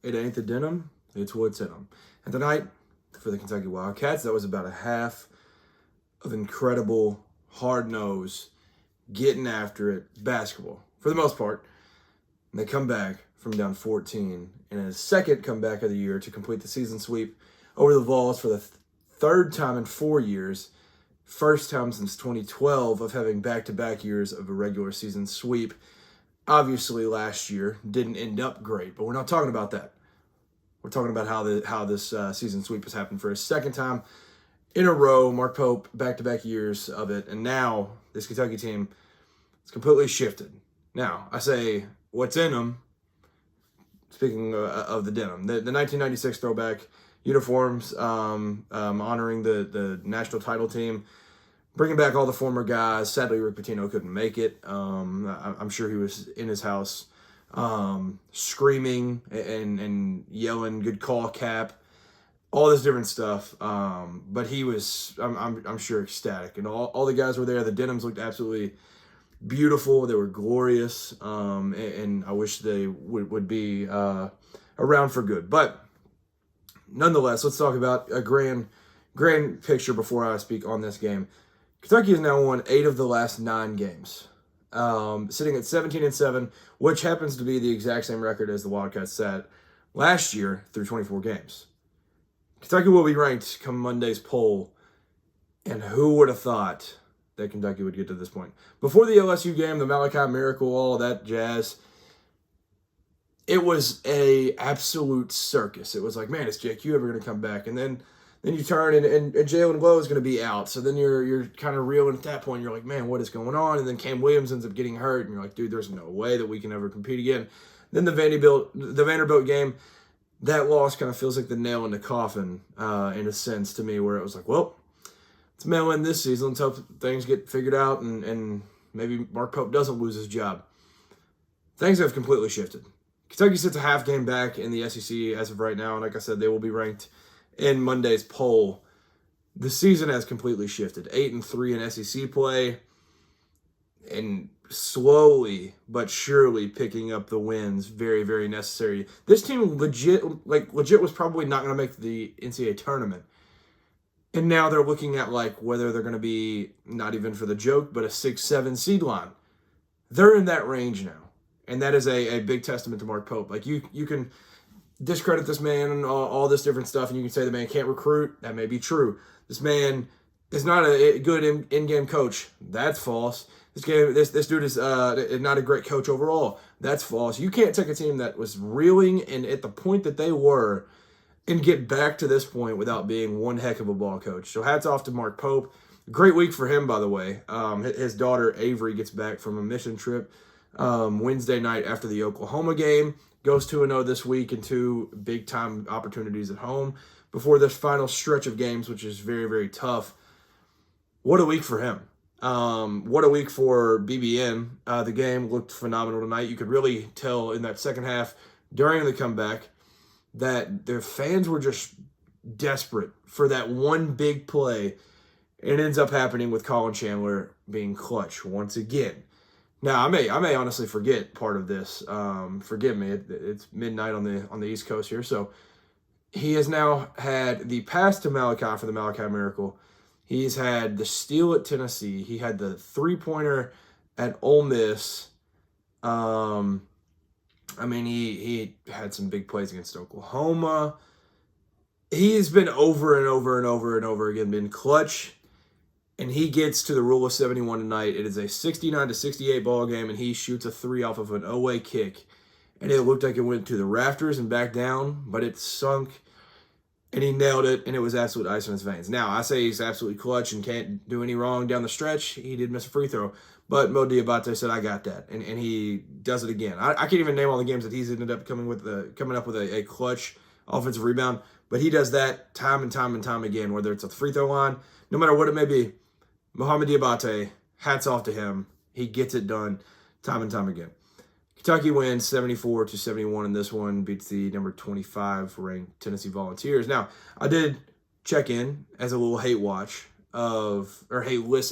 It ain't the denim, it's what's in them. And tonight, for the Kentucky Wildcats, that was about a half of incredible, hard-nosed, getting after it basketball, for the most part. And they come back from down 14 in a second comeback of the year to complete the season sweep over the Vols for the third time in 4 years, first time since 2012 of having back-to-back years of a regular season sweep. Obviously, last year didn't end up great, but we're not talking about that. We're talking about how this season sweep has happened for a second time in a row. Mark Pope, back-to-back years of it, and now this Kentucky team is completely shifted. Now, I say, what's in them? Speaking of the denim, the 1996 throwback uniforms, honoring the national title team, bringing back all the former guys. Sadly, Rick Pitino couldn't make it. I'm sure he was in his house screaming and yelling, "Good call, Cap," all this different stuff. But he was, I'm sure, ecstatic. And all the guys were there. The denims looked absolutely beautiful. They were glorious. And I wish they would be around for good. But nonetheless, let's talk about a grand picture before I speak on this game. Kentucky has now won 8 of the last 9 games, sitting at 17-7, which happens to be the exact same record as the Wildcats set last year through 24 games. Kentucky will be ranked come Monday's poll, and who would have thought that Kentucky would get to this point? Before the LSU game, the Malachi Miracle, all that jazz, it was a absolute circus. It was like, man, is JQ ever going to come back? And then you turn and Jalen Glow is going to be out. So then you're kind of reeling at that point. You're like, man, what is going on? And then Cam Williams ends up getting hurt. And you're like, dude, there's no way that we can ever compete again. Then the Vanderbilt game, that loss kind of feels like the nail in the coffin in a sense to me, where it was like, well, let's mail in this season. Let's hope things get figured out and maybe Mark Pope doesn't lose his job. Things have completely shifted. Kentucky sits a half game back in the SEC as of right now. And like I said, they will be ranked in Monday's poll. The season has completely shifted. 8-3 in SEC play, and slowly but surely picking up the wins. Very, very necessary. This team legit was probably not going to make the NCAA tournament. And now they're looking at whether they're going to be, not even for the joke, but a 6-7 seed line. They're in that range now. And that is a big testament to Mark Pope. You can discredit this man and all this different stuff, and you can say the man can't recruit. That may be true. This man is not a good in-game coach. That's false. This dude is not a great coach overall. That's false. You can't take a team that was reeling and at the point that they were and get back to this point without being one heck of a ball coach. So hats off to Mark Pope. Great week for him, by the way. His daughter Avery gets back from a mission trip Wednesday night after the Oklahoma game. Goes 2-0 this week and 2 big-time opportunities at home before this final stretch of games, which is very, very tough. What a week for him. What a week for BBN. The game looked phenomenal tonight. You could really tell in that second half during the comeback that their fans were just desperate for that one big play. It ends up happening with Collin Chandler being clutch once again. Now, I may honestly forget part of this. Forgive me. It's midnight on the East Coast here. So he has now had the pass to Malachi for the Malachi Miracle. He's had the steal at Tennessee. He had the three-pointer at Ole Miss. He had some big plays against Oklahoma. He's been over and over and over and over again been clutch. And he gets to the rule of 71 tonight. It is a 69-68 ball game, and he shoots a 3 off of an away kick. And it looked like it went to the rafters and back down, but it sunk, and he nailed it, and it was absolute ice on his veins. Now, I say he's absolutely clutch and can't do any wrong down the stretch. He did miss a free throw, but Mo Dioubate said, I got that, and he does it again. I can't even name all the games that he's ended up coming up with a clutch offensive rebound, but he does that time and time and time again, whether it's a free throw line, no matter what it may be. Mohamed Dioubate, hats off to him. He gets it done time and time again. Kentucky wins 74-71 in this one, beats the number 25 ranked Tennessee Volunteers. Now, I did check in as a little hate listen,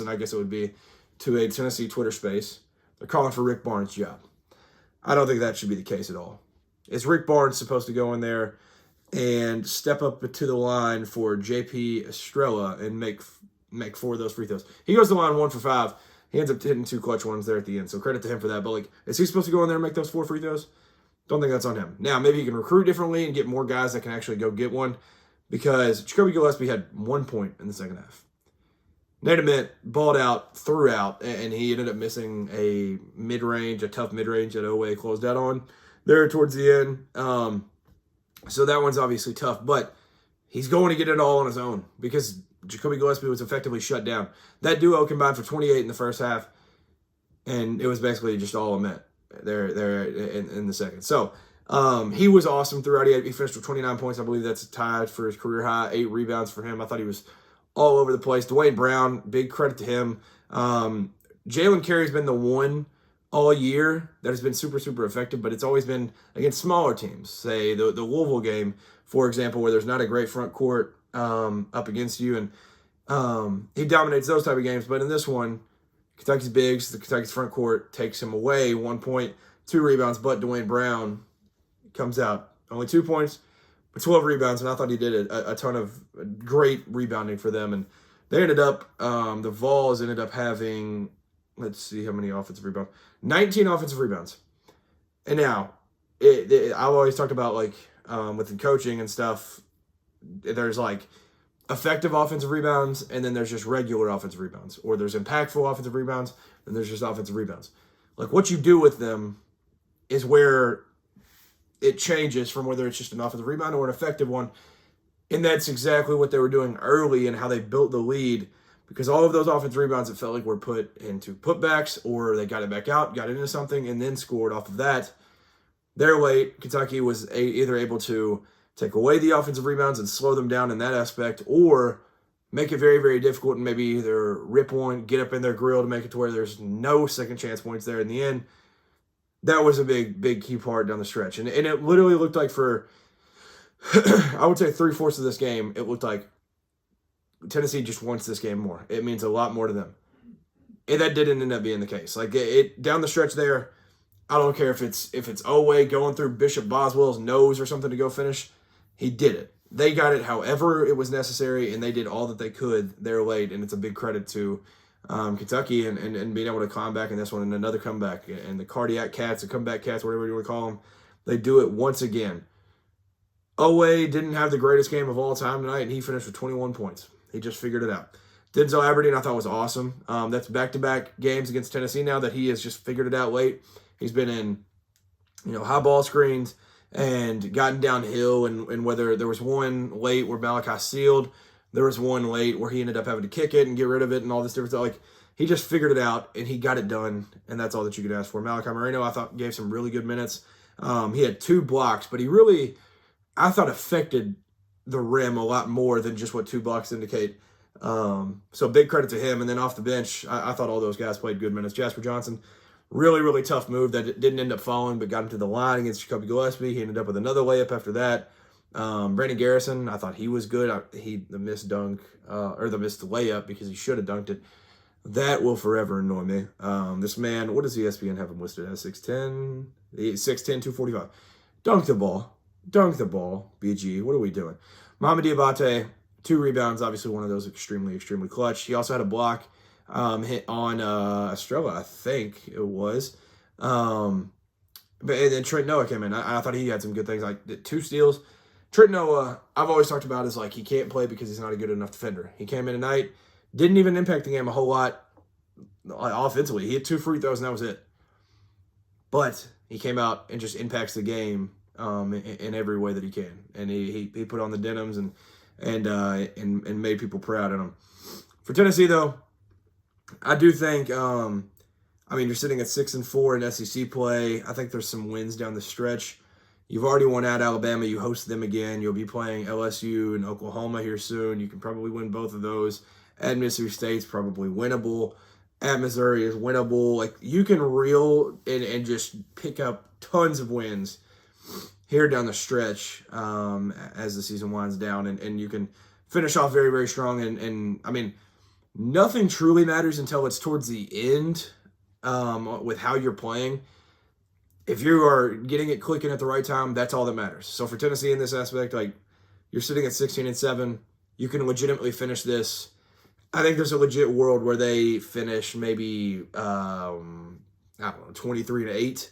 I guess it would be, to a Tennessee Twitter space. They're calling for Rick Barnes' job. I don't think that should be the case at all. is Rick Barnes supposed to go in there and step up to the line for JP Estrella and make 4 of those free throws. He goes to the line 1 for 5. He ends up hitting 2 clutch ones there at the end. So credit to him for that. But like, is he supposed to go in there and make those 4 free throws? Don't think that's on him. Now, maybe he can recruit differently and get more guys that can actually go get one, because Jacoby Gillespie had 1 point in the second half. Nate Ament balled out throughout, and he ended up missing a tough mid-range that Oweh closed out on there towards the end. So that one's obviously tough, but he's going to get it all on his own because Jacoby Gillespie was effectively shut down. That duo combined for 28 in the first half, and it was basically just all Ament there in the second. So he was awesome throughout. He finished with 29 points. I believe that's tied for his career high. 8 rebounds for him. I thought he was all over the place. Dwayne Brown, big credit to him. Jalen Carey's been the one all year that has been super, super effective, but it's always been against smaller teams. Say the Louisville game, for example, where there's not a great front court up against you, and he dominates those type of games. But in this one, Kentucky's bigs, the Kentucky's front court takes him away. 1 point, 2 rebounds, but Dwayne Brown comes out only 2 points, but 12 rebounds, and I thought he did a ton of great rebounding for them. And they ended up, the Vols ended up having, let's see how many offensive rebounds, 19 offensive rebounds. And now, I've always talked about, like, with the coaching and stuff, there's, like, effective offensive rebounds, and then there's just regular offensive rebounds. Or there's impactful offensive rebounds, and there's just offensive rebounds. Like, what you do with them is where it changes from whether it's just an offensive rebound or an effective one. And that's exactly what they were doing early and how they built the lead, because all of those offensive rebounds, it felt like, were put into putbacks, or they got it back out, got into something, and then scored off of that. There late, Kentucky was either able to take away the offensive rebounds and slow them down in that aspect, or make it very, very difficult and maybe either rip one, get up in their grill to make it to where there's no second chance points there in the end. That was a big, big key part down the stretch. And it literally looked like for, I would say 3/4 of this game, it looked like Tennessee just wants this game more. It means a lot more to them. And that didn't end up being the case. Like, it down the stretch there, I don't care if it's Oweh going through Bishop Boswell's nose or something to go finish. He did it. They got it however it was necessary, and they did all that they could there late, and it's a big credit to Kentucky and being able to come back in this one and another comeback. And the Cardiac Cats, the Comeback Cats, whatever you want to call them, they do it once again. Oweh didn't have the greatest game of all time tonight, and he finished with 21 points. He just figured it out. Denzel Aberdeen, I thought, was awesome. That's back-to-back games against Tennessee now that he has just figured it out late. He's been in, high ball screens and gotten downhill, and whether there was one late where Malachi sealed, there was one late where he ended up having to kick it and get rid of it and all this different stuff. Like, he just figured it out, and he got it done, and that's all that you could ask for. Malachi Moreno, I thought, gave some really good minutes. He had 2 blocks, but he really, I thought, affected the rim a lot more than just what 2 blocks indicate. So big credit to him. And then off the bench, I thought all those guys played good minutes. Jasper Johnson, really, really tough move that didn't end up falling, but got him to the line against Jacoby Gillespie. He ended up with another layup after that. Brandon Garrison, I thought he was good. The missed dunk, or the missed layup because he should have dunked it. That will forever annoy me. This man, what does ESPN have him listed as? 6'10", 245. Dunk the ball, BG. What are we doing? Mo Dioubate, 2 rebounds, obviously one of those extremely, extremely clutch. He also had a block hit on Estrella, I think it was. But and then Trent Noah came in. I thought he had some good things, like 2 steals. Trent Noah, I've always talked about, is like he can't play because he's not a good enough defender. He came in tonight, didn't even impact the game a whole lot offensively. He had 2 free throws and that was it. But he came out and just impacts the game in every way that he can, and he put on the Denims and made people proud of him. For Tennessee, though, I do think, you're sitting at 6-4 in SEC play. I think there's some wins down the stretch. You've already won at Alabama. You host them again. You'll be playing LSU and Oklahoma here soon. You can probably win both of those. At Mississippi State's probably winnable. At Missouri is winnable. Like, you can reel and just pick up tons of wins here down the stretch as the season winds down, and you can finish off very, very strong. And nothing truly matters until it's towards the end with how you're playing. if you are getting it clicking at the right time, that's all that matters. So for Tennessee in this aspect, like, you're sitting at 16-7, you can legitimately finish this. I think there's a legit world where they finish maybe I don't know, 23-8.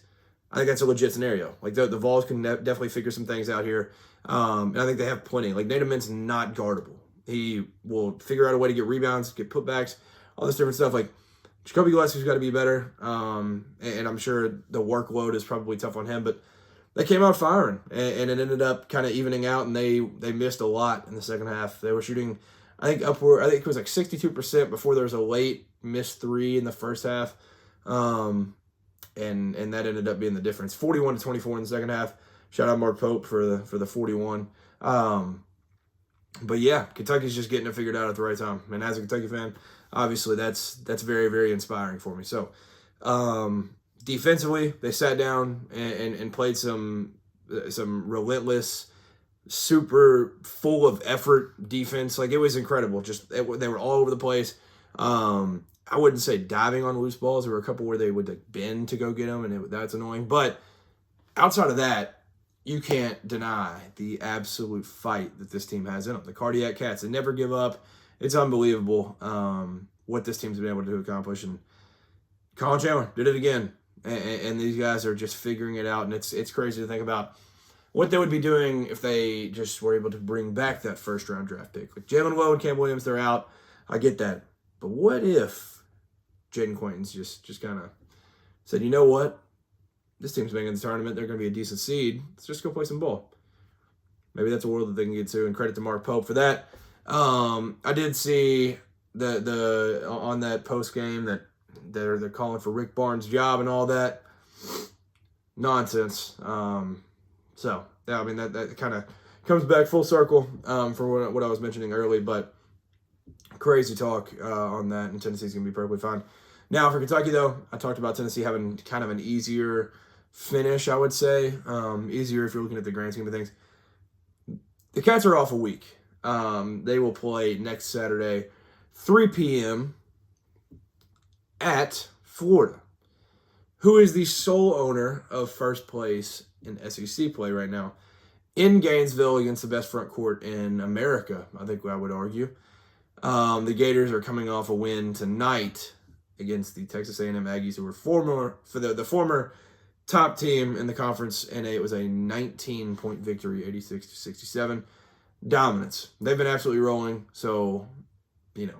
I think that's a legit scenario. Like the Vols can definitely figure some things out here. And I think they have plenty. Like Denim not guardable. He will figure out a way to get rebounds, get putbacks, all this different stuff. Like Jacoby Gillespie's got to be better. And I'm sure the workload is probably tough on him, but they came out firing, and it ended up kind of evening out, and they missed a lot in the second half. They were shooting, I think it was like 62% before there was a late missed three in the first half. And that ended up being the difference. 41-24 in the second half. Shout out Mark Pope for the 41. But yeah, Kentucky's just getting it figured out at the right time. And as a Kentucky fan, obviously that's very, very inspiring for me. So defensively, they sat down and played some relentless, super full of effort defense. Like it was incredible. They were all over the place. I wouldn't say diving on loose balls. There were a couple where they would like bend to go get them, and that's annoying. But outside of that, you can't deny the absolute fight that this team has in them. The Cardiac Cats, they never give up. It's unbelievable what this team's been able to accomplish. And Collin Chandler did it again. And these guys are just figuring it out. And it's crazy to think about what they would be doing if they just were able to bring back that first-round draft pick. Like Jalen Lowe and Cam Williams, they're out. I get that. But what if Jaden Quaintance just kind of said, you know what? This team's making the tournament. They're going to be a decent seed. Let's just go play some ball. Maybe that's a world that they can get to, and credit to Mark Pope for that. I did see the on that post game that they're calling for Rick Barnes' job and all that. Nonsense. So yeah, I mean that kind of comes back full circle for what I was mentioning early, but crazy talk on that, and Tennessee's going to be perfectly fine. Now for Kentucky, though, I talked about Tennessee having kind of an easier finish, I would say. Easier if you're looking at the grand scheme of things. The Cats are off a week. They will play next Saturday, 3 p.m. at Florida, who is the sole owner of first place in SEC play right now, in Gainesville against the best front court in America, I think I would argue. The Gators are coming off a win tonight against the Texas A&M Aggies, who were the former top team in the conference, and it was a 19-point victory, 86-67. Dominance. They've been absolutely rolling, so, you know,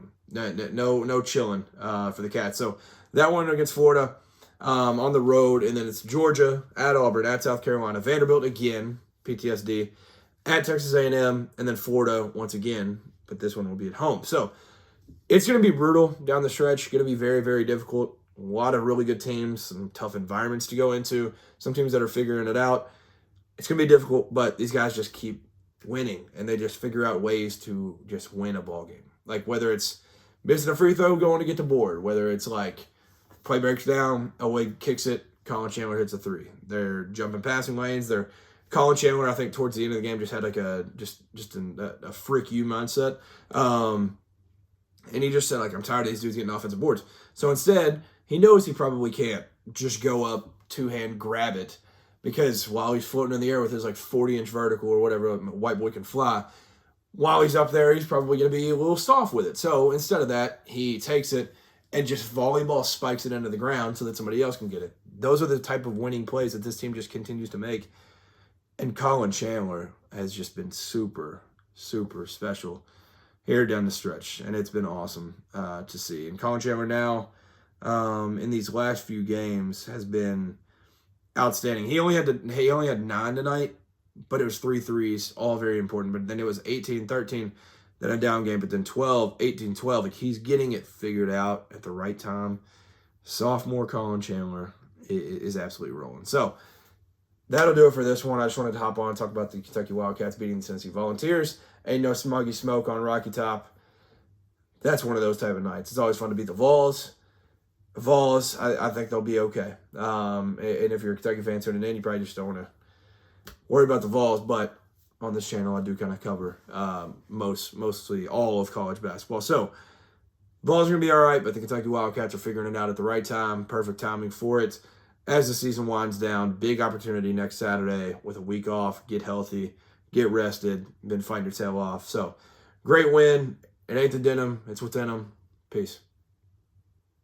no chilling for the Cats. So that one against Florida on the road, and then it's Georgia, at Auburn, at South Carolina, Vanderbilt again, PTSD, at Texas A&M, and then Florida once again, but this one will be at home. So it's going to be brutal down the stretch. Going to be very, very difficult. A lot of really good teams, some tough environments to go into, some teams that are figuring it out. It's going to be difficult, but these guys just keep winning, and they just figure out ways to just win a ball game. Like whether it's missing a free throw, going to get the board, whether it's like play breaks down, away kicks it, Collin Chandler hits a three. They're jumping passing lanes. Collin Chandler, I think, towards the end of the game just had like a frick you mindset. And he just said, like, I'm tired of these dudes getting offensive boards. So instead, he knows he probably can't just go up, two-hand, grab it, because while he's floating in the air with his, like, 40-inch vertical or whatever, white boy can fly, while he's up there, he's probably going to be a little soft with it. So instead of that, he takes it and just volleyball spikes it into the ground so that somebody else can get it. Those are the type of winning plays that this team just continues to make. And Collin Chandler has just been super, super special here down the stretch, and it's been awesome to see. And Collin Chandler now, in these last few games, has been outstanding. He only had 9 tonight, but it was 3 threes, all very important. But then it was 18-13, then a down game, but then 18-12. Like, he's getting it figured out at the right time. Sophomore Collin Chandler is absolutely rolling. So that'll do it for this one. I just wanted to hop on and talk about the Kentucky Wildcats beating the Tennessee Volunteers. Ain't no smuggy smoke on Rocky Top. That's one of those type of nights. It's always fun to beat the Vols. I think they'll be okay. And if you're a Kentucky fan tuning in, you probably just don't want to worry about the Vols. But on this channel, I do kind of cover mostly all of college basketball. So Vols are going to be all right, but the Kentucky Wildcats are figuring it out at the right time. Perfect timing for it. as the season winds down. Big opportunity next Saturday with a week off. Get healthy, get rested, then fight your tail off. So, great win. It ain't the Denim. It's within them. Peace.